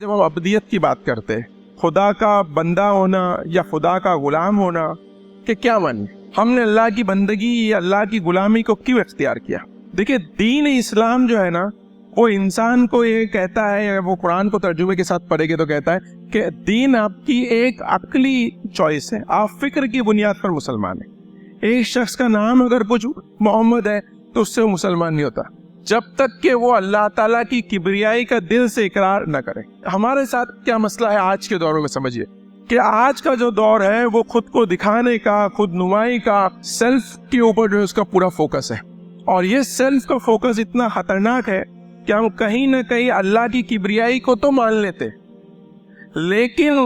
جب ہم ابدیت کی بات کرتے ہیں، خدا کا بندہ ہونا یا خدا کا غلام ہونا کہ کیا معنی؟ ہم نے اللہ کی بندگی یا اللہ کی غلامی کو کیوں اختیار کیا؟ دیکھیں، دین اسلام جو ہے نا، وہ انسان کو یہ کہتا ہے، وہ قرآن کو ترجمے کے ساتھ پڑھے گے تو کہتا ہے کہ دین آپ کی ایک عقلی چوائس ہے، آپ فکر کی بنیاد پر مسلمان ہیں۔ ایک شخص کا نام اگر کچھ محمد ہے تو اس سے وہ مسلمان نہیں ہوتا جب تک کہ وہ اللہ تعالیٰ کی کبریائی کا دل سے اقرار نہ کرے۔ ہمارے ساتھ کیا مسئلہ ہے آج کے دور میں؟ سمجھیے کہ آج کا جو دور ہے وہ خود کو دکھانے کا، خود نمائی کا، سیلف کے اوپر جو ہے اس کا پورا فوکس ہے، اور یہ سیلف کا فوکس اتنا خطرناک ہے کہ ہم کہیں نہ کہیں اللہ کی کبریائی کو تو مان لیتے، لیکن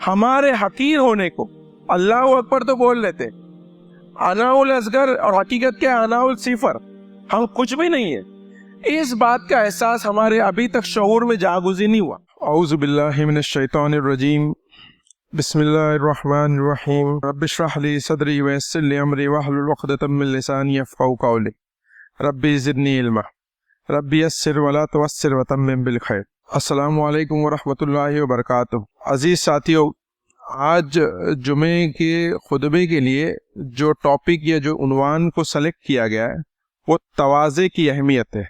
ہمارے حقیر ہونے کو اللہ اکبر تو بول لیتے، انا الاصغر، اور حقیقت کیا ہے؟ انا الصفر، ہم کچھ بھی نہیں ہے۔ اس بات کا احساس ہمارے ابھی تک شعور میں جاگزی نہیں ہوا۔ اعوذ باللہ من الشیطان الرجیم، بسم اللہ الرحمن الرحیم، رب اشرح لی صدری ویسر لی امری واحلل عقدۃ من لسانی یفقہوا قولی، ربی زدنی علما، ربی یسر ولا تعسر وتمم بالخیر۔ السلام علیکم ورحمۃ اللہ وبرکاتہ۔ عزیز ساتھیو، آج جمعے کے خطبے کے لیے جو ٹاپک یا جو عنوان کو سلیکٹ کیا گیا ہے وہ تواضع کی اہمیت ہے۔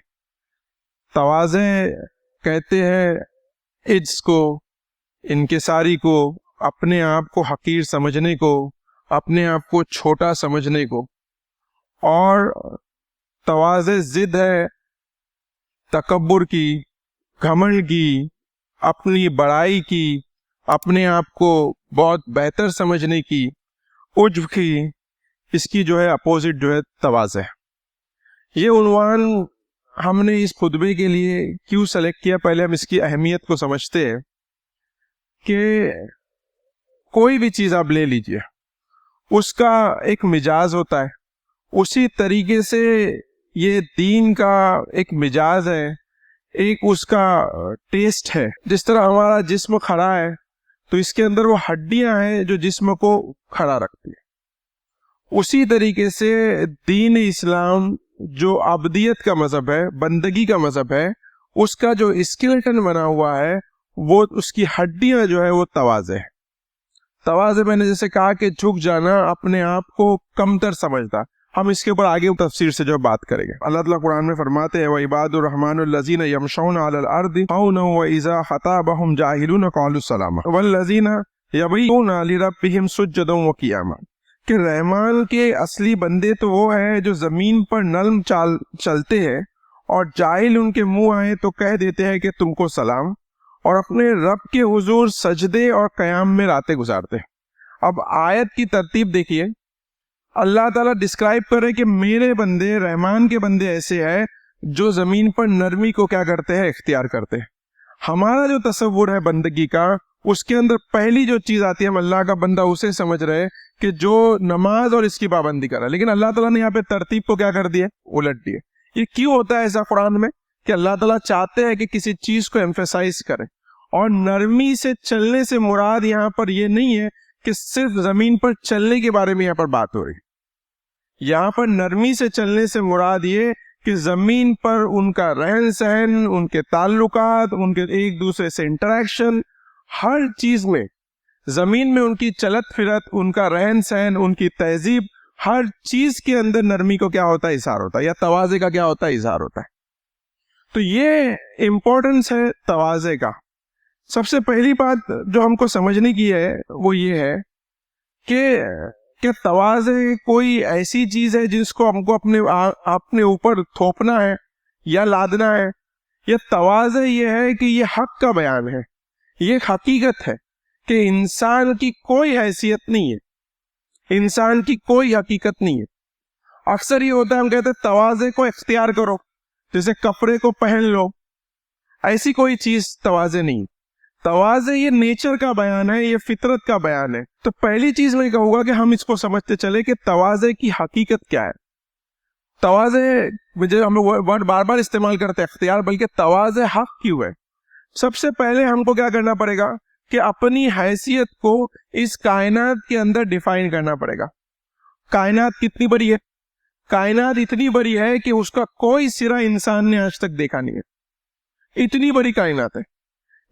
تواضع کہتے ہیں عجز کو، انکساری کو، اپنے آپ کو حقیر سمجھنے کو، اپنے آپ کو چھوٹا سمجھنے کو، اور تواضع ضد ہے تکبر کی، گھمنڈ کی، اپنی بڑائی کی، اپنے آپ کو بہت بہتر سمجھنے کی، عجب کی۔ اس کی جو ہے اپوزٹ جو ہے تواضع۔ یہ عنوان ہم نے اس خطبے کے لیے کیوں سلیکٹ کیا؟ پہلے ہم اس کی اہمیت کو سمجھتے ہیں کہ کوئی بھی چیز آپ لے لیجئے، اس کا ایک مزاج ہوتا ہے، اسی طریقے سے یہ دین کا ایک مزاج ہے، ایک اس کا ٹیسٹ ہے۔ جس طرح ہمارا جسم کھڑا ہے تو اس کے اندر وہ ہڈیاں ہیں جو جسم کو کھڑا رکھتی ہے، اسی طریقے سے دین اسلام جو ابدیت کا مذہب ہے، بندگی کا مذہب ہے، اس کا جو اسکیلٹن بنا ہوا ہے، وہ اس کی ہڈیاں جو ہے وہ تواضع ہے۔ تواضع میں نے جیسے کہا کہ جھک جانا، اپنے آپ کو کمتر سمجھتا۔ ہم اس کے اوپر آگے تفسیر سے جو بات کریں گے۔ اللہ تعالیٰ قرآن میں فرماتے ہیں وَعِبَادُ الرَّحْمَنُ الَّذِينَ يَمْشُونَ عَلَى الْأَرْضِ هَوْنًا وَإِذَا خَاطَبَهُمْ الْجَاهِلُونَ قَالُوا سَلَامًا وَالَّذِينَ يَبِيتُونَ لِرَبِّهِمْ سُجَّدًا وَقِيَامًا، کہ رحمان کے اصلی بندے تو وہ ہیں جو زمین پر نرم چال چلتے ہیں، اور جاہل ان کے منہ آئے تو کہہ دیتے ہیں کہ تم کو سلام، اور اپنے رب کے حضور سجدے اور قیام میں راتیں گزارتے ہیں۔ اب آیت کی ترتیب دیکھیے، اللہ تعالیٰ ڈسکرائب کر رہے کہ میرے بندے، رحمان کے بندے ایسے ہیں جو زمین پر نرمی کو کیا کرتے ہیں؟ اختیار کرتے ہیں۔ ہمارا جو تصور ہے بندگی کا، اس کے اندر پہلی جو چیز آتی ہے، ہم اللہ کا بندہ اسے سمجھ رہے کہ جو نماز اور اس کی پابندی کر رہا ہے، لیکن اللہ تعالیٰ نے یہاں پہ ترتیب کو کیا کر دیا؟ الٹ دیا۔ یہ کیوں ہوتا ہے ایسا قرآن میں؟ کہ اللہ تعالیٰ چاہتے ہیں کہ کسی چیز کو ایمفیسائز کریں، اور نرمی سے چلنے سے مراد یہاں پر یہ نہیں ہے کہ صرف زمین پر چلنے کے بارے میں یہاں پر بات ہو رہی ہے۔ یہاں پر نرمی سے چلنے سے مراد یہ کہ زمین پر ان کا رہن سہن، ان کے تعلقات، ان کے ایک دوسرے سے انٹریکشن، ہر چیز میں، زمین میں ان کی چلت پھرت، ان کا رہن سہن، ان کی تہذیب، ہر چیز کے اندر نرمی کو کیا ہوتا ہے؟ اظہار ہوتا ہے، یا تواضع کا کیا ہوتا ہے؟ اظہار ہوتا ہے۔ تو یہ امپورٹنس ہے تواضع کا۔ سب سے پہلی بات جو ہم کو سمجھنے کی ہے وہ یہ ہے کہ تواضع کوئی ایسی چیز ہے جس کو ہم کو اپنے اوپر تھوپنا ہے یا لادنا ہے۔ یہ تواضع یہ ہے کہ یہ حق کا بیان ہے، یہ حقیقت ہے کہ انسان کی کوئی حیثیت نہیں ہے، انسان کی کوئی حقیقت نہیں ہے۔ اکثر یہ ہوتا ہے، ہم کہتے ہیں تواضع کو اختیار کرو، جیسے کپڑے کو پہن لو، ایسی کوئی چیز تواضع نہیں۔ تواضع یہ نیچر کا بیان ہے، یہ فطرت کا بیان ہے۔ تو پہلی چیز میں کہوں گا کہ ہم اس کو سمجھتے چلے کہ تواضع کی حقیقت کیا ہے۔ تواضع، ہم ورڈ بار بار استعمال کرتے ہیں اختیار، بلکہ تواضع حق کیوں ہے؟ سب سے پہلے ہم کو کیا کرنا پڑے گا کہ اپنی حیثیت کو اس کائنات کے اندر ڈیفائن کرنا پڑے گا۔ کائنات کتنی بڑی ہے؟ کائنات اتنی بڑی ہے کہ اس کا کوئی سرا انسان نے آج تک دیکھا نہیں ہے، اتنی بڑی کائنات ہے۔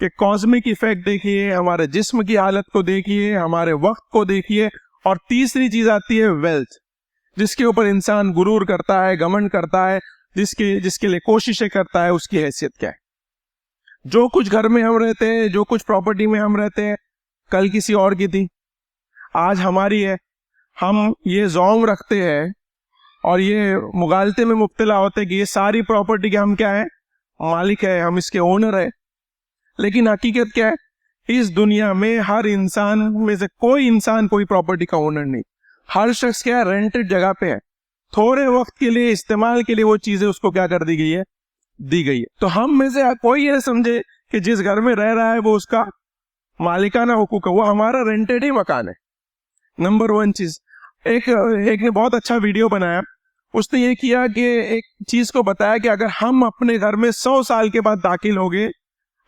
کہ کاسمک ایفیکٹ دیکھیے, ہمارے جسم کی حالت کو دیکھیے, ہمارے وقت کو دیکھیے, اور تیسری چیز آتی ہے ویلتھ, جس کے اوپر انسان غرور کرتا ہے, گھمنڈ کرتا ہے, جس کے لیے کوششیں کرتا ہے, اس کی حیثیت کیا ہے. جو کچھ گھر میں ہم رہتے ہیں, جو کچھ پراپرٹی میں ہم رہتے ہیں, کل کسی اور کی تھی, آج ہماری ہے. ہم یہ زوم رکھتے ہیں اور یہ مغالطے میں مبتلا ہوتے کہ یہ ساری پراپرٹی کے ہم کیا ہے, مالک ہے, ہم اس کے اونر ہے. لیکن حقیقت کیا ہے, اس دنیا میں ہر انسان میں سے کوئی انسان کوئی پراپرٹی کا اونر نہیں. ہر شخص کیا ہے, رینٹڈ جگہ پہ ہے, تھوڑے وقت کے لیے استعمال کے لیے وہ چیزیں اس کو کیا کر دی گئی ہے. تو ہم میں سے کوئی یہ سمجھے کہ جس گھر میں رہ رہا ہے وہ اس کا مالکانہ حقوق ہے, وہ ہمارا رینٹڈ ہی مکان ہے. نمبر 1 چیز, ایک نے بہت اچھا ویڈیو بنایا. اس نے یہ کیا کہ ایک چیز کو بتایا کہ اگر ہم اپنے گھر میں 100 سال کے بعد داخل ہو گئے,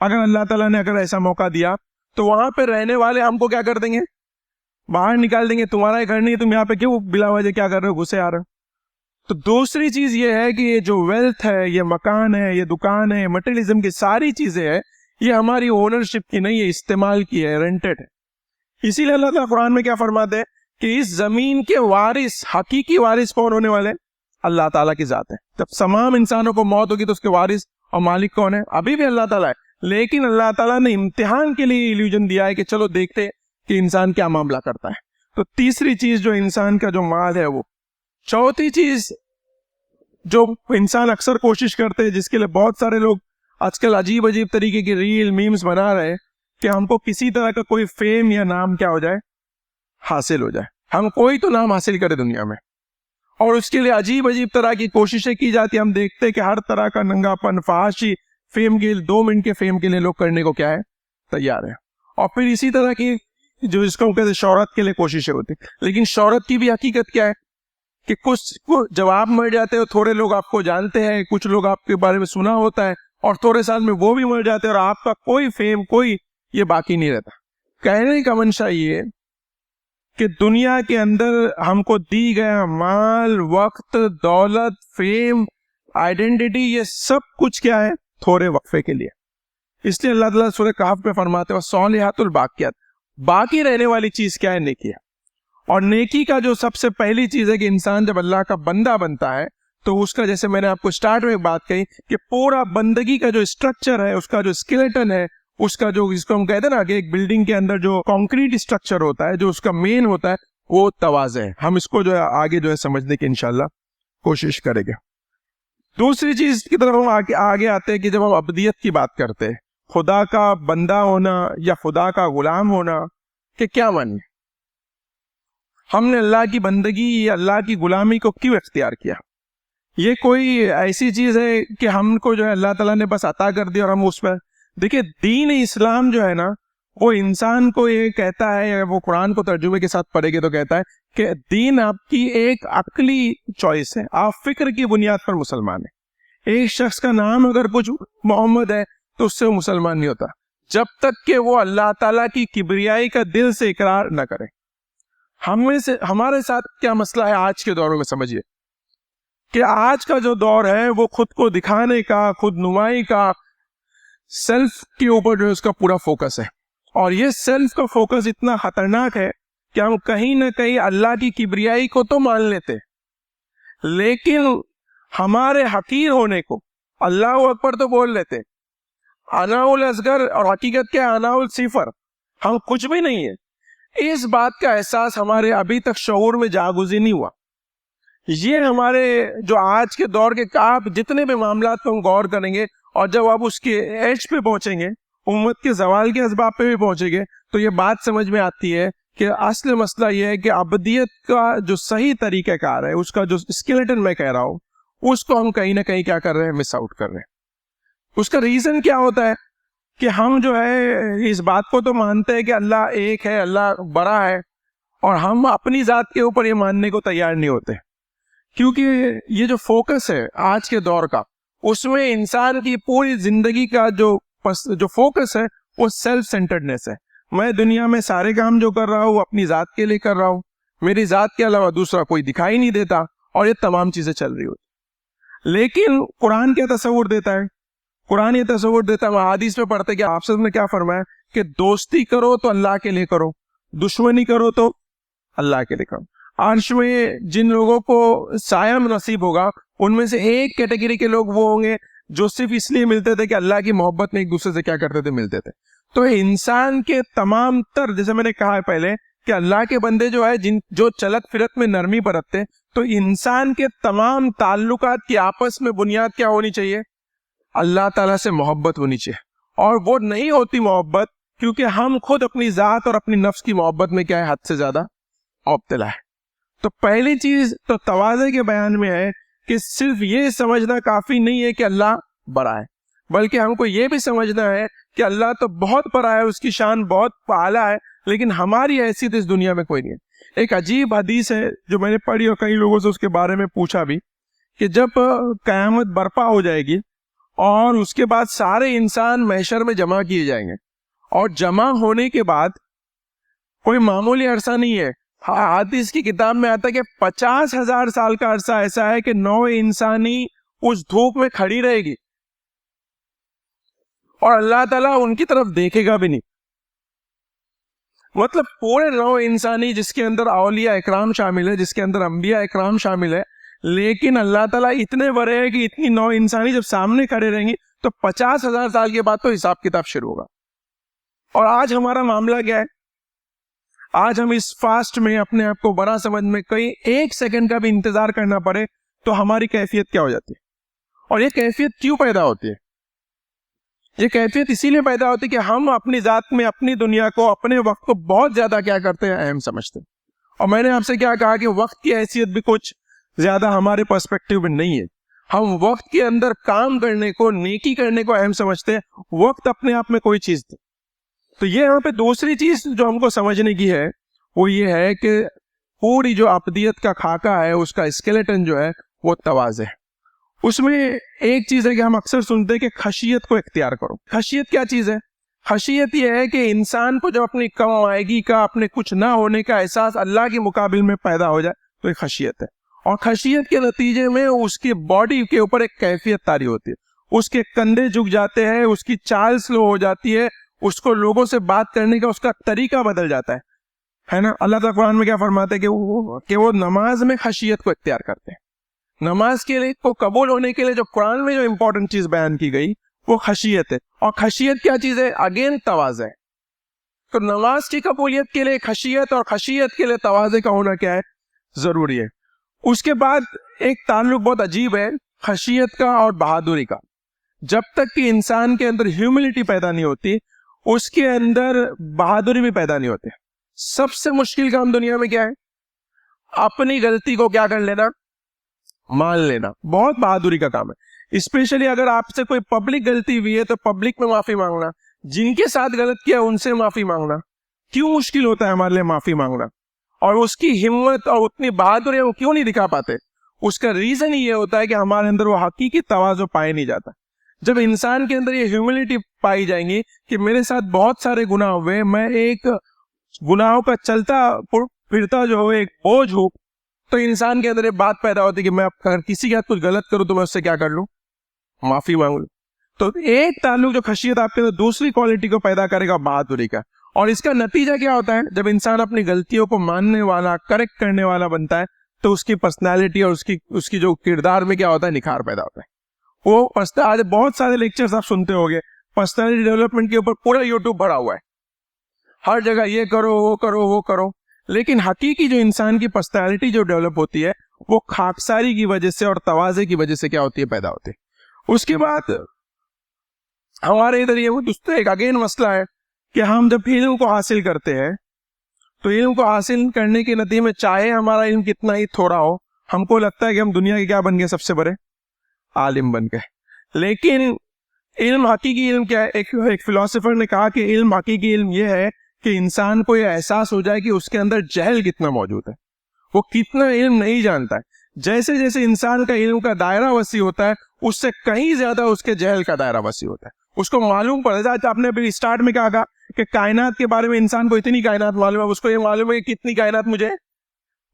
اگر اللہ تعالیٰ نے اگر ایسا موقع دیا, تو وہاں پہ رہنے والے ہم کو کیا کر دیں گے, باہر نکال دیں گے. تمہارا گھر نہیں, تم یہاں پہ کیوں بلا وجہ کیا کر رہے ہو, گھسے آ رہے ہو. تو دوسری چیز یہ ہے کہ یہ جو ویلتھ ہے, یہ مکان ہے, یہ دکان ہے, مٹیریلزم کی ساری چیزیں ہیں, یہ ہماری اونرشپ کی نہیں ہے, استعمال کی ہے, رینٹڈ ہے. اسی لیے اللہ تعالیٰ قرآن میں کیا فرماتے ہیں کہ اس زمین کے وارث, حقیقی وارث کون ہونے والے, اللہ تعالیٰ کی ذات ہے. جب تمام انسانوں کو موت ہوگی تو اس کے وارث اور مالک کون ہے, ابھی بھی اللہ تعالیٰ ہے. لیکن اللہ تعالیٰ نے امتحان کے لیے ایلیوژن دیا ہے کہ چلو دیکھتے کہ انسان کیا معاملہ کرتا ہے. تو تیسری چیز جو انسان کا جو مال ہے وہ. چوتھی چیز جو انسان اکثر کوشش کرتے ہیں, جس کے لیے بہت سارے لوگ آج کل عجیب طریقے کی ریل میمز بنا رہے ہیں, کہ ہم کو کسی طرح کا کوئی فیم یا نام کیا ہو جائے, حاصل ہو جائے. ہم کوئی تو نام حاصل کرے دنیا میں, اور اس کے لیے عجیب طرح کی کوششیں کی جاتی ہیں. ہم دیکھتے ہیں کہ ہر طرح کا ننگا پن, فحاشی, فیم کے 2 منٹ کے فیم کے لیے لوگ کرنے کو کیا ہے, تیار ہیں. اور پھر اسی طرح کی جو اس کو کہتے ہیں شہرت کے لیے کوششیں ہوتی. لیکن شہرت کی بھی حقیقت کیا ہے کہ کچھ جب آپ مر جاتے ہو, تھوڑے لوگ آپ کو جانتے ہیں, کچھ لوگ آپ کے بارے میں سنا ہوتا ہے, اور تھوڑے سال میں وہ بھی مر جاتے ہیں, اور آپ کا کوئی فیم, کوئی یہ باقی نہیں رہتا. کہنے کا منشا یہ کہ دنیا کے اندر ہم کو دی گیا مال, وقت, دولت, فیم, آئیڈینٹی, یہ سب کچھ کیا ہے, تھوڑے وقفے کے لیے. اس لیے اللہ تعالیٰ سورہ کہف میں فرماتے ہیں صالحات الباقیات, باقی رہنے والی چیز کیا ہے, نیکی ہے. اور نیکی کا جو سب سے پہلی چیز ہے کہ انسان جب اللہ کا بندہ بنتا ہے تو اس کا, جیسے میں نے آپ کو سٹارٹ میں بات کہی کہ پورا بندگی کا جو اسٹرکچر ہے, اس کا جو اسکیلیٹن ہے, اس کا جو, اس کو ہم کہتے ہیں نا کہ ایک بلڈنگ کے اندر جو کانکریٹ اسٹرکچر ہوتا ہے, جو اس کا مین ہوتا ہے, وہ تواضع ہے. ہم اس کو جو ہے آگے جو ہے سمجھنے کی انشاءاللہ کوشش کریں گے. دوسری چیز کی طرف ہم آگے آتے ہیں کہ جب ہم ابدیت کی بات کرتے ہیں, خدا کا بندہ ہونا یا خدا کا غلام ہونا, کہ کیا معنی ہے. ہم نے اللہ کی بندگی یا اللہ کی غلامی کو کیوں اختیار کیا. یہ کوئی ایسی چیز ہے کہ ہم کو جو ہے اللہ تعالیٰ نے بس عطا کر دی اور ہم اس پر. دیکھیں دین اسلام جو ہے نا, وہ انسان کو یہ کہتا ہے, وہ قرآن کو ترجمے کے ساتھ پڑھے گے تو کہتا ہے کہ دین آپ کی ایک عقلی چوائس ہے, آپ فکر کی بنیاد پر مسلمان ہیں. ایک شخص کا نام اگر کچھ محمد ہے تو اس سے وہ مسلمان نہیں ہوتا جب تک کہ وہ اللہ تعالیٰ کی کبریائی کا دل سے اقرار نہ کرے. ہمارے ساتھ کیا مسئلہ ہے آج کے دور میں, سمجھیے کہ آج کا جو دور ہے وہ خود کو دکھانے کا, خود نمائی کا, سیلف کے اوپر جو ہے اس کا پورا فوکس ہے. اور یہ سیلف کا فوکس اتنا خطرناک ہے کہ ہم کہیں نہ کہیں اللہ کی کبریائی کو تو مان لیتے, لیکن ہمارے حقیر ہونے کو اللہ اکبر تو بول لیتے, انا الاصغر, اور حقیقت کیا ہے, انا الصفر, ہم کچھ بھی نہیں ہے. اس بات کا احساس ہمارے ابھی تک شعور میں جاگزی نہیں ہوا. یہ ہمارے جو آج کے دور کے آپ جتنے بھی معاملات پہ ہم غور کریں گے, اور جب آپ اس کے ایج پہ پہنچیں گے, امت کے زوال کے اسباب پہ بھی پہنچیں گے, تو یہ بات سمجھ میں آتی ہے کہ اصل مسئلہ یہ ہے کہ ابدیت کا جو صحیح طریقہ کار ہے, اس کا جو اسکیلیٹن میں کہہ رہا ہوں, اس کو ہم کہیں نہ کہیں کیا کر رہے ہیں, مس آؤٹ کر رہے ہیں. اس کا ریزن کیا ہوتا ہے کہ ہم جو ہے اس بات کو تو مانتے ہیں کہ اللہ ایک ہے, اللہ بڑا ہے, اور ہم اپنی ذات کے اوپر یہ ماننے کو تیار نہیں ہوتے. کیونکہ یہ جو فوکس ہے آج کے دور کا, اس میں انسان کی پوری زندگی کا جو فوکس ہے وہ سیلف سینٹرڈنیس ہے. میں دنیا میں سارے کام جو کر رہا ہوں اپنی ذات کے لیے کر رہا ہوں, میری ذات کے علاوہ دوسرا کوئی دکھائی نہیں دیتا, اور یہ تمام چیزیں چل رہی ہوتی. لیکن قرآن کیا تصور دیتا ہے, قرآن یہ تصور دیتا ہے, حدیث میں پڑھتے کہ آپ نے کیا فرمایا کہ دوستی کرو تو اللہ کے لیے کرو, دشمنی کرو تو اللہ کے لیے کرو. عرش میں جن لوگوں کو سایہ نصیب ہوگا ان میں سے ایک کیٹیگری کے لوگ وہ ہوں گے جو صرف اس لیے ملتے تھے کہ اللہ کی محبت میں ایک دوسرے سے کیا کرتے تھے, ملتے تھے. تو انسان کے تمام تر, جیسے میں نے کہا ہے پہلے کہ اللہ کے بندے جو ہے جو چلت فرت میں نرمی برتتے, تو انسان کے تمام تعلقات کی آپس میں بنیاد کیا ہونی چاہیے, اللہ تعالیٰ سے محبت ہونی چاہیے. اور وہ نہیں ہوتی محبت کیونکہ ہم خود اپنی ذات اور اپنی نفس کی محبت میں کیا ہے, حد سے زیادہ مبتلا ہے. تو پہلی چیز تو تواضع کے بیان میں ہے کہ صرف یہ سمجھنا کافی نہیں ہے کہ اللہ بڑا ہے, بلکہ ہم کو یہ بھی سمجھنا ہے کہ اللہ تو بہت بڑا ہے, اس کی شان بہت اعلیٰ ہے, لیکن ہماری حیثیت اس دنیا میں کوئی نہیں ہے. ایک عجیب حدیث ہے جو میں نے پڑھی اور کئی لوگوں سے اس کے بارے میں پوچھا بھی, کہ جب قیامت برپا ہو جائے گی اور اس کے بعد سارے انسان محشر میں جمع کیے جائیں گے, اور جمع ہونے کے بعد کوئی معمولی عرصہ نہیں ہے. حدیث کی کتاب میں آتا ہے کہ 50,000 سال کا عرصہ ایسا ہے کہ نوع انسانی اس دھوپ میں کھڑی رہے گی اور اللہ تعالیٰ ان کی طرف دیکھے گا بھی نہیں. مطلب پورے نوع انسانی جس کے اندر اولیاء اکرام شامل ہے, جس کے اندر انبیاء اکرام شامل ہے, لیکن اللہ تعالیٰ اتنے بڑے ہیں کہ اتنی نوع انسانی جب سامنے کھڑے رہیں گی تو 50,000 سال کے بعد تو حساب کتاب شروع ہوگا. اور آج ہمارا معاملہ کیا ہے, آج ہم اس فاسٹ میں اپنے آپ کو بڑا سمجھ میں کئی ایک سیکنڈ کا بھی انتظار کرنا پڑے تو ہماری کیفیت کیا ہو جاتی ہے. اور یہ کیفیت کیوں پیدا ہوتی ہے؟ یہ کیفیت اسی لیے پیدا ہوتی ہے کہ ہم اپنی ذات میں اپنی دنیا کو, اپنے وقت کو بہت زیادہ کیا کرتے ہیں, اہم سمجھتے ہیں. اور میں نے آپ سے کیا کہا کہ وقت کی حیثیت بھی کچھ زیادہ ہمارے پرسپیکٹیو میں نہیں ہے. ہم وقت کے اندر کام کرنے کو, نیکی کرنے کو اہم سمجھتے ہیں, وقت اپنے آپ میں کوئی چیز نہیں. تو یہ یہاں پہ دوسری چیز جو ہم کو سمجھنے کی ہے وہ یہ ہے کہ پوری جو ابدیت کا خاکہ ہے اس کا اسکیلیٹن جو ہے وہ تواضع ہے. اس میں ایک چیز ہے کہ ہم اکثر سنتے ہیں کہ خشیت کو اختیار کرو. خشیت کیا چیز ہے؟ خشیت یہ ہے کہ انسان کو جب اپنی کم آئیگی کا, اپنے کچھ نہ ہونے کا احساس اللہ کے مقابل میں پیدا ہو جائے تو یہ خشیت ہے. اور خشیت کے نتیجے میں اس کی باڈی کے اوپر ایک کیفیت طاری ہوتی ہے, اس کے کندھے جھک جاتے ہیں, اس کی چال سلو ہو جاتی ہے, اس کو لوگوں سے بات کرنے کا اس کا طریقہ بدل جاتا ہے نا. اللہ تعالیٰ قرآن میں کیا فرماتے ہیں کہ وہ نماز میں خشیت کو اختیار کرتے ہیں. نماز کے لیے کو قبول ہونے کے لیے جو قرآن میں جو امپورٹنٹ چیز بیان کی گئی وہ خشیت ہے. اور خشیت کیا چیز ہے؟ اگین تواضع ہے. تو نماز کی قبولیت کے لیے خشیت اور خشیت کے لیے تواضع کا ہونا کیا ہے؟ ضروری ہے. اس کے بعد ایک تعلق بہت عجیب ہے خشیت کا اور بہادری کا. جب تک کہ انسان کے اندر ہیوملٹی پیدا نہیں ہوتی اس کے اندر بہادری بھی پیدا نہیں ہوتی. سب سے مشکل کام دنیا میں کیا ہے؟ اپنی غلطی کو کیا کر لینا؟ مان لینا. بہت بہادری کا کام ہے. اسپیشلی اگر آپ سے کوئی پبلک غلطی ہوئی ہے تو پبلک میں معافی مانگنا, جن کے ساتھ غلط کیا ان سے معافی مانگنا. کیوں مشکل ہوتا ہے ہمارے لیے معافی مانگنا؟ اور اس کی ہمت اور اتنی بہادری وہ کیوں نہیں دکھا پاتے؟ اس کا ریزن یہ ہوتا ہے کہ ہمارے اندر وہ حقیقی تواضع پائے نہیں جاتا. جب انسان کے اندر یہ ہیوملٹی پائی جائیں گی کہ میرے ساتھ بہت سارے گناہ ہوئے, میں ایک گناہوں کا چلتا پھرتا جو ایک بوجھ ہوں, تو انسان کے اندر یہ بات پیدا ہوتی ہے کہ میں اگر کسی کے ہاتھ کچھ غلط کروں تو میں اس سے کیا کر لوں؟ معافی مانگ لوں. تو ایک تعلق جو خشیت آپ کے اندر دوسری کوالٹی کو پیدا کرے گا بہادری کا. اور اس کا نتیجہ کیا ہوتا ہے؟ جب انسان اپنی غلطیوں کو ماننے والا, کریکٹ کرنے والا بنتا ہے تو اس کی پرسنالٹی اور اس کی جو کردار میں کیا ہوتا ہے؟ نکھار پیدا ہوتا ہے. وہ آج بہت سارے لیکچرز آپ سنتے ہو گے پرسنالٹی ڈیولپمنٹ کے اوپر, پورا یوٹیوب بھرا ہوا ہے, ہر جگہ یہ کرو وہ کرو وہ کرو. لیکن حقیقی جو انسان کی پرسنالٹی جو ڈیولپ ہوتی ہے وہ خاکساری کی وجہ سے اور تواضع کی وجہ سے کیا ہوتی ہے؟ پیدا ہوتی ہے. اس کے بعد ہمارے ادھر یہ دوستوں ایک اگین مسئلہ ہے کہ ہم جب علم کو حاصل کرتے ہیں تو علم کو حاصل کرنے کے نتیجے میں چاہے ہمارا علم کتنا ہی تھوڑا ہو, ہم کو لگتا ہے کہ ہم دنیا کے کیا بن گئے؟ سب سے بڑے عالم بن گئے. لیکن علم, حقیقی علم کیا ہے؟ ایک فلاسفر نے کہا کہ علم, حقیقی علم یہ ہے کہ انسان کو یہ احساس ہو جائے کہ اس کے اندر جہل کتنا موجود ہے, وہ کتنا علم نہیں جانتا ہے. جیسے جیسے انسان کا علم کا دائرہ وسیع ہوتا ہے اس سے کہیں زیادہ اس کے جہل کا دائرہ وسیع ہوتا ہے. اس کو معلوم پڑ جاتا ہے. آپ نے ابھی اسٹارٹ میں کہا کہ کائنات کے بارے میں انسان کو اتنی کائنات معلوم ہے, اس کو یہ معلوم ہے کہ کتنی کائنات مجھے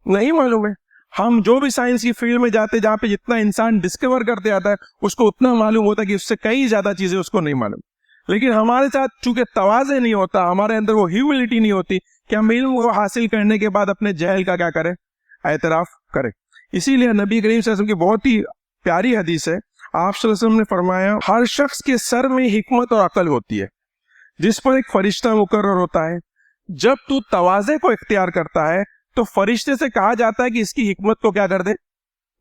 نہیں معلوم ہے. ہم جو بھی سائنس کی فیلڈ میں جاتے جہاں پہ جتنا انسان ڈسکور کرتے آتا ہے اس کو اتنا معلوم ہوتا ہے کہ اس سے کئی زیادہ چیزیں اس کو نہیں معلوم. لیکن ہمارے ساتھ چونکہ تواضع نہیں ہوتا, ہمارے اندر وہ ہیوملٹی نہیں ہوتی کہ ہم علم کو حاصل کرنے کے بعد اپنے جہل کا کیا کریں, اعتراف کریں. اسی لیے نبی کریم صلی اللہ علیہ وسلم کی بہت ہی پیاری حدیث ہے. آپ صلی اللہ علیہ وسلم نے فرمایا ہر شخص کے سر میں حکمت اور عقل ہوتی ہے جس پر ایک فرشتہ مقرر ہوتا ہے. جب تو تواضع کو اختیار کرتا ہے تو فرشتے سے کہا جاتا ہے کہ اس کی حکمت کو کیا کر دے,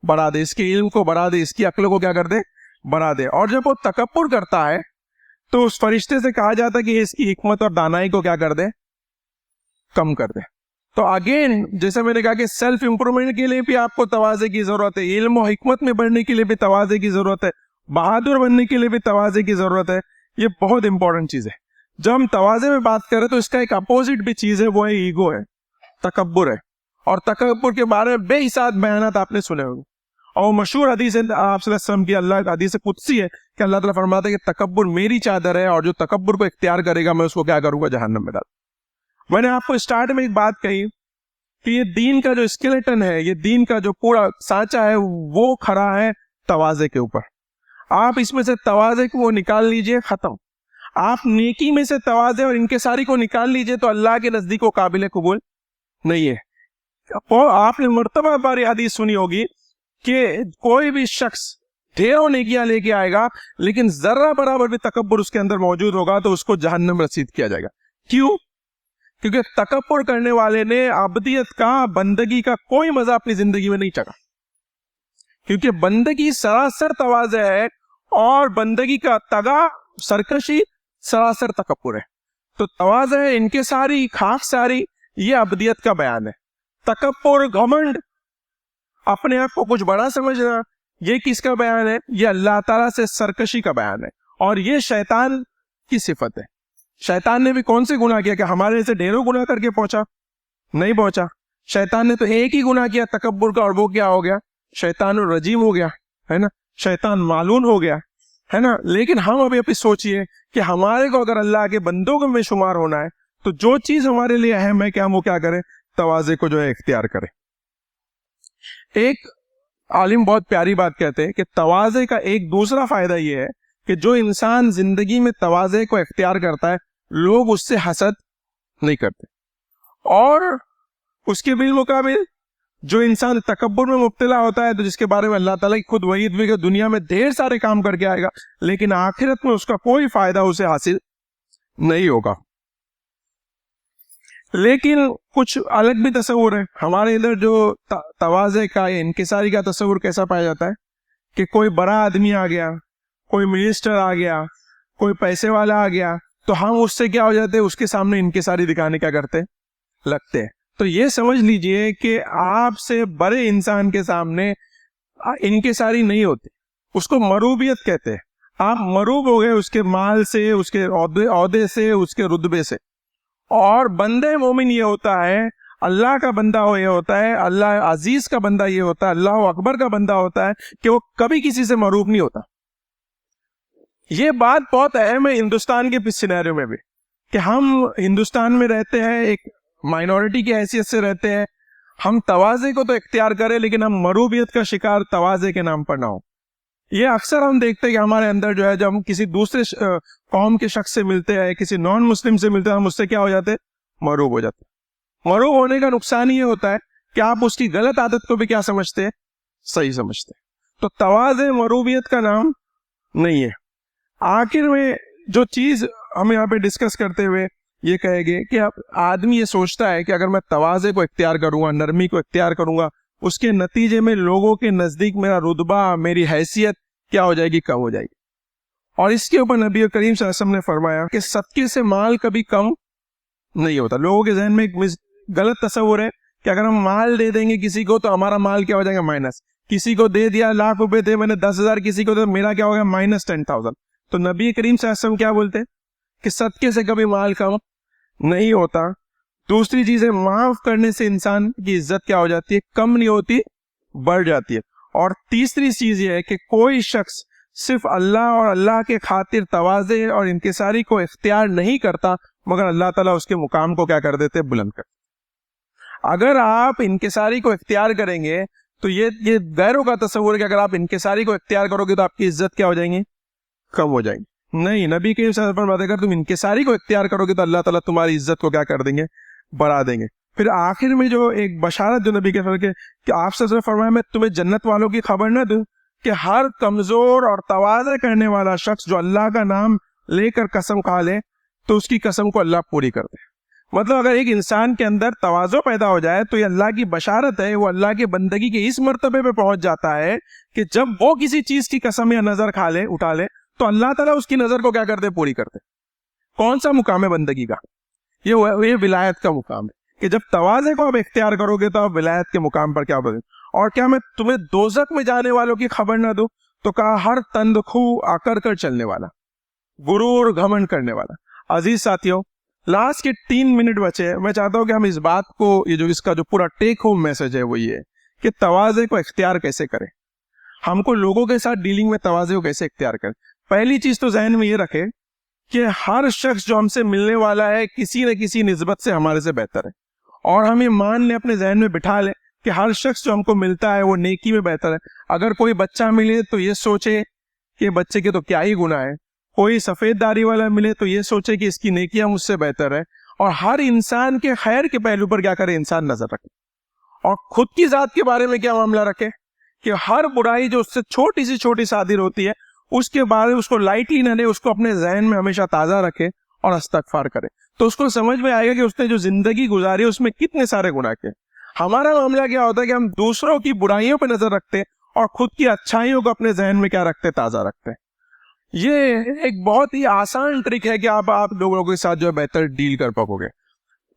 بڑھا دے, اس کے علم کو بڑھا دے, اس کی عقل کو کیا کر دے, بڑھا دے. اور جب وہ تکبر کرتا ہے تو اس فرشتے سے کہا جاتا ہے کہ اس کی حکمت اور دانائی کو کیا کر دے, کم کر دے. تو اگین جیسے میں نے کہا کہ سیلف امپرومنٹ کے لیے بھی آپ کو تواضع کی ضرورت ہے, علم و حکمت میں بڑھنے کے لیے بھی تواضع کی ضرورت ہے, بہادر بننے کے لیے بھی تواضع کی ضرورت ہے. یہ بہت امپورٹنٹ چیز ہے. جب ہم تواضع میں بات کریں تو اس کا ایک اپوزٹ بھی چیز ہے, وہ ہے ایگو ہے, تکبر ہے. اور تکبر کے بارے میں بے حساب بیانات آپ نے سنے ہوں گے. اور مشہور حدیث ہے آپ صلی اللہ علیہ وسلم کی, اللہ کا حدیث قدسی ہے کہ اللہ تعالیٰ فرماتا ہے کہ تکبر میری چادر ہے اور جو تکبر کو اختیار کرے گا میں اس کو کیا کروں گا, جہنم میں ڈال. میں نے آپ کو اسٹارٹ میں ایک بات کہی کہ یہ دین کا جو اسکیلیٹن ہے, یہ دین کا جو پورا سانچہ ہے وہ کھڑا ہے تواضع کے اوپر. آپ اس میں سے تواضع کو نکال لیجئے, ختم. آپ نیکی میں سے تواضع اور انکساری کو نکال لیجئے تو اللہ کے نزدیک وہ قابل قبول نہیں ہے. آپ نے مرتبہ بار حدیث سنی ہوگی کہ کوئی بھی شخص ڈھیروں نیکیاں لے کے آئے گا لیکن ذرہ برابر بھی تکبر اس کے اندر موجود ہوگا تو اس کو جہنم رسید کیا جائے گا. کیوں؟ کیونکہ تکبر کرنے والے نے عبدیت کا, بندگی کا کوئی مزہ اپنی زندگی میں نہیں چکھا. کیونکہ بندگی سراسر تواضع ہے اور بندگی کا تگا سرکشی سراسر تکبر ہے. تو تواضع ہے, انکساری, خاک ساری, یہ عبدیت کا بیان ہے. تکبر, گھمنڈ, اپنے آپ کو کچھ بڑا سمجھنا, یہ کس کا بیان ہے؟ یہ اللہ تعالیٰ سے سرکشی کا بیان ہے. اور یہ شیطان کی صفت ہے. شیطان نے بھی کون سے گناہ کیا کہ ہمارے سے ڈھیروں گناہ کر کے پہنچا؟ نہیں پہنچا. شیطان نے تو ایک ہی گناہ کیا تکبر کا, اور وہ کیا ہو گیا؟ شیطان الرجیم ہو گیا, ہے نا, شیطان مالون ہو گیا, ہے نا. لیکن ہم ابھی سوچئے کہ ہمارے کو اگر اللہ کے بندوں میں شمار ہونا ہے تو جو چیز ہمارے لیے اہم ہے کہ ہم وہ کیا کریں, تواضع کو جو ہے اختیار کریں. ایک عالم بہت پیاری بات کہتے ہیں کہ تواضع کا ایک دوسرا فائدہ یہ ہے کہ جو انسان زندگی میں تواضع کو اختیار کرتا ہے لوگ اس سے حسد نہیں کرتے. اور اس کے بالمقابل جو انسان تکبر میں مبتلا ہوتا ہے تو جس کے بارے میں اللہ تعالیٰ کی خود وعید ہوئی کہ دنیا میں ڈھیر سارے کام کر کے آئے گا لیکن آخرت میں اس کا کوئی فائدہ اسے حاصل نہیں ہوگا. لیکن کچھ الگ بھی تصور ہے ہمارے ادھر. جو تواضع کا یا انکساری کا تصور کیسا پایا جاتا ہے کہ کوئی بڑا آدمی آ گیا, کوئی منسٹر آ گیا, کوئی پیسے والا آ گیا تو ہم اس سے کیا ہو جاتے, اس کے سامنے انکساری دکھانے کیا کرتے لگتے ہیں. تو یہ سمجھ لیجئے کہ آپ سے بڑے انسان کے سامنے انکساری نہیں ہوتی, اس کو مروبیت کہتے ہیں. آپ مروب ہو گئے اس کے مال سے, اس کے عہدے سے, اس کے رتبے سے. اور بندے مومن یہ ہوتا ہے, اللہ کا بندہ یہ ہوتا ہے, اللہ عزیز کا بندہ یہ ہوتا ہے, اللہ اکبر کا بندہ ہوتا ہے کہ وہ کبھی کسی سے مروب نہیں ہوتا. یہ بات بہت اہم ہے ہندوستان کے سینیریو میں بھی کہ ہم ہندوستان میں رہتے ہیں, ایک مائنورٹی کی حیثیت سے رہتے ہیں. ہم تواضع کو تو اختیار کریں لیکن ہم مروبیت کا شکار تواضع کے نام پر نہ ہو. یہ اکثر ہم دیکھتے ہیں کہ ہمارے اندر جو ہے جب ہم کسی دوسرے قوم کے شخص سے ملتے ہیں, کسی نان مسلم سے ملتے ہیں, ہم اس سے کیا ہو جاتے, مروب ہو جاتے. مروب ہونے کا نقصان یہ ہوتا ہے کہ آپ اس کی غلط عادت کو بھی کیا سمجھتے ہیں, صحیح سمجھتے ہیں. تو تواضع مروبیت کا نام نہیں ہے. آخر میں جو چیز ہم یہاں پہ ڈسکس کرتے ہوئے یہ کہے گے کہ آدمی یہ سوچتا ہے کہ اگر میں تواضع کو اختیار کروں گا, نرمی کو اختیار کروں گا, اس کے نتیجے میں لوگوں کے نزدیک میرا رتبہ, میری حیثیت کیا ہو جائے گی, کم ہو جائے گی. اور اس کے اوپر نبی کریم صلی اللہ علیہ وسلم نے فرمایا کہ صدقے سے مال کبھی کم نہیں ہوتا. لوگوں کے ذہن میں ایک غلط تصور ہے کہ اگر ہم مال دے دیں گے کسی کو تو ہمارا مال کیا ہو جائے گا, مائنس. کسی کو دے دیا لاکھ روپے دے, میں نے 10,000 کسی کو دے, میرا کیا ہوگا, مائنس 10,000. تو نبی کریم صلی اللہ علیہ وسلم کیا بولتے کہ صدقے سے کبھی مال کم نہیں ہوتا. دوسری چیز ہے معاف کرنے سے انسان کی عزت کیا ہو جاتی ہے, کم نہیں ہوتی, بڑھ جاتی ہے. اور تیسری چیز یہ ہے کہ کوئی شخص صرف اللہ اور اللہ کے خاطر تواضع اور انکساری کو اختیار نہیں کرتا مگر اللہ تعالیٰ اس کے مقام کو کیا کر دیتے, بلند کر. اگر آپ انکساری کو اختیار کریں گے تو یہ غیروں کا تصور ہے کہ اگر آپ انکساری کو اختیار کرو گے تو آپ کی عزت کیا ہو جائیں گی؟ کم ہو جائیں گی. نہیں, نبی کریم صلی اللہ علیہ وسلم فرماتے ہیں اگر تم انکساری کو اختیار کرو گے تو اللہ تعالیٰ تمہاری عزت کو کیا کر دیں گے؟ بڑھا دیں گے. پھر آخر میں جو ایک بشارت جو نبی کے فرق ہے کہ آپ سے فرمایا میں تمہیں جنت والوں کی خبر نہ دوں کہ ہر کمزور اور تواضع کرنے والا شخص جو اللہ کا نام لے کر قسم کھا لے تو اس کی قسم کو اللہ پوری کر دے. مطلب اگر ایک انسان کے اندر تواضع پیدا ہو جائے تو یہ اللہ کی بشارت ہے, وہ اللہ کی بندگی کے اس مرتبے پہ پہنچ جاتا ہے کہ جب وہ کسی چیز کی قسم یا نظر کھا لے, اٹھا لے, تو اللہ تعالیٰ اس کی نظر کو کیا کر دے؟ پوری کر دے. کون سا مقام ہے بندگی کا؟ یہ ولایت کا مقام ہے کہ جب تواضع کو آپ اختیار کرو گے تو آپ ولایت کے مقام پر کیا بدلیں. اور کیا میں تمہیں دوزخ میں جانے والوں کی خبر نہ دوں؟ تو کہا ہر تند خو آکر کر چلنے والا, غرور گھمنڈ کرنے والا. عزیز ساتھیوں, لاسٹ کے 3 منٹ بچے, میں چاہتا ہوں کہ ہم اس بات کو, یہ جو اس کا جو پورا ٹیک ہوم میسج ہے وہ یہ ہے کہ تواضع کو اختیار کیسے کریں, ہم کو لوگوں کے ساتھ ڈیلنگ میں تواضع کو کیسے اختیار کریں. پہلی چیز تو ذہن میں یہ رکھے کہ ہر شخص جو ہم سے ملنے والا ہے کسی نہ کسی نسبت سے ہمارے سے بہتر ہے, اور ہم یہ مان لیں, اپنے ذہن میں بٹھا لیں کہ ہر شخص جو ہم کو ملتا ہے وہ نیکی میں بہتر ہے. اگر کوئی بچہ ملے تو یہ سوچے کہ بچے کے تو کیا ہی گناہ ہے, کوئی سفید داڑھی والا ملے تو یہ سوچے کہ اس کی نیکیاں مجھ سے بہتر ہے. اور ہر انسان کے خیر کے پہلو پر کیا کرے؟ انسان نظر رکھے. اور خود کی ذات کے بارے میں کیا معاملہ رکھے کہ ہر برائی جو اس سے چھوٹی سی چھوٹی صادر ہوتی ہے اس کے بارے میں اس کو لائٹلی نہ لے, اس کو اپنے ذہن میں ہمیشہ تازہ رکھے اور استغفار کرے. تو اس کو سمجھ میں آئے گا کہ اس نے جو زندگی گزاری اس میں کتنے سارے گناہ کیے. ہمارا معاملہ کیا ہوتا ہے کہ ہم دوسروں کی برائیوں پہ نظر رکھتے اور خود کی اچھائیوں کو اپنے ذہن میں کیا رکھتے؟ تازہ رکھتے. یہ ایک بہت ہی آسان ٹرک ہے کہ آپ لوگوں کے ساتھ جو ہے بہتر ڈیل کر پاؤ گے.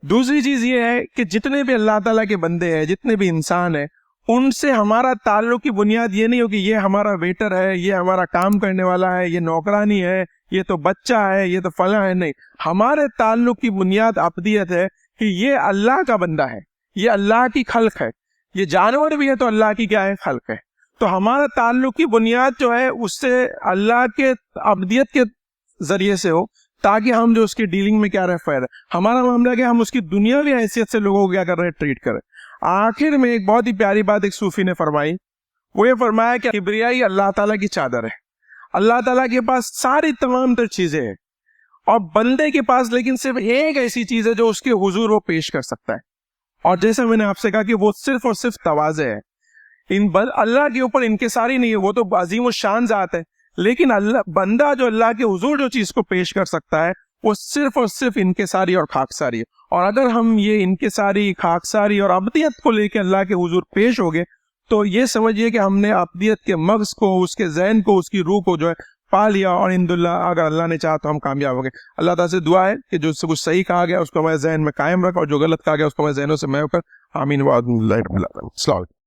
دوسری چیز یہ ہے کہ جتنے بھی اللہ تعالیٰ کے بندے ہیں, جتنے بھی انسان ہیں, ان سے ہمارا تعلق کی بنیاد یہ نہیں ہو کہ یہ ہمارا ویٹر ہے, یہ ہمارا کام کرنے والا ہے, یہ نوکرانی ہے, یہ تو بچہ ہے, یہ تو فلاں ہے. نہیں, ہمارے تعلق کی بنیاد عبدیت ہے کہ یہ اللہ کا بندہ ہے, یہ اللہ کی خلق ہے, یہ جانور بھی ہے تو اللہ کی کیا ہے؟ خلق ہے. تو ہمارا تعلق کی بنیاد جو ہے اس سے اللہ کے عبدیت کے ذریعے سے ہو, تاکہ ہم جو اس کی ڈیلنگ میں کیا رہے؟ فائدہ. ہمارا معاملہ کیا, ہم اس کی دنیاوی حیثیت سے لوگوں کو کیا کر رہے ہیں؟ ٹریٹ کریں. آخر میں ایک بہت ہی پیاری بات ایک صوفی نے فرمائی, وہ یہ فرمایا کہ کبریائی اللہ تعالیٰ کی چادر ہے. اللہ تعالیٰ کے پاس ساری تمام تر چیزیں ہیں, اور بندے کے پاس لیکن صرف ایک ایسی چیز ہے جو اس کے حضور وہ پیش کر سکتا ہے, اور جیسا میں نے آپ سے کہا کہ وہ صرف اور صرف تواضع ہے. اللہ کے اوپر انکساری نہیں ہے, وہ تو عظیم الشان ذات ہے, لیکن بندہ جو اللہ کے حضور جو چیز کو پیش کر سکتا ہے وہ صرف اور صرف انکساری اور خاکساری ہے. اور اگر ہم یہ انکساری, خاکساری اور عبدیت کو لے کے اللہ کے حضور پیش ہو گئے تو یہ سمجھیے کہ ہم نے عبدیت کے مغز کو, اس کے ذہن کو, اس کی روح کو جو ہے پا لیا, اور الحمدللہ اگر اللہ نے چاہا تو ہم کامیاب ہو گئے. اللہ تعالیٰ سے دعا ہے کہ جو کچھ صحیح کہا گیا اس کو ہمارے ذہن میں قائم رکھ, اور جو غلط کہا گیا اس کو ہمارے ذہنوں سے محو کر. آمین. السلام علیکم.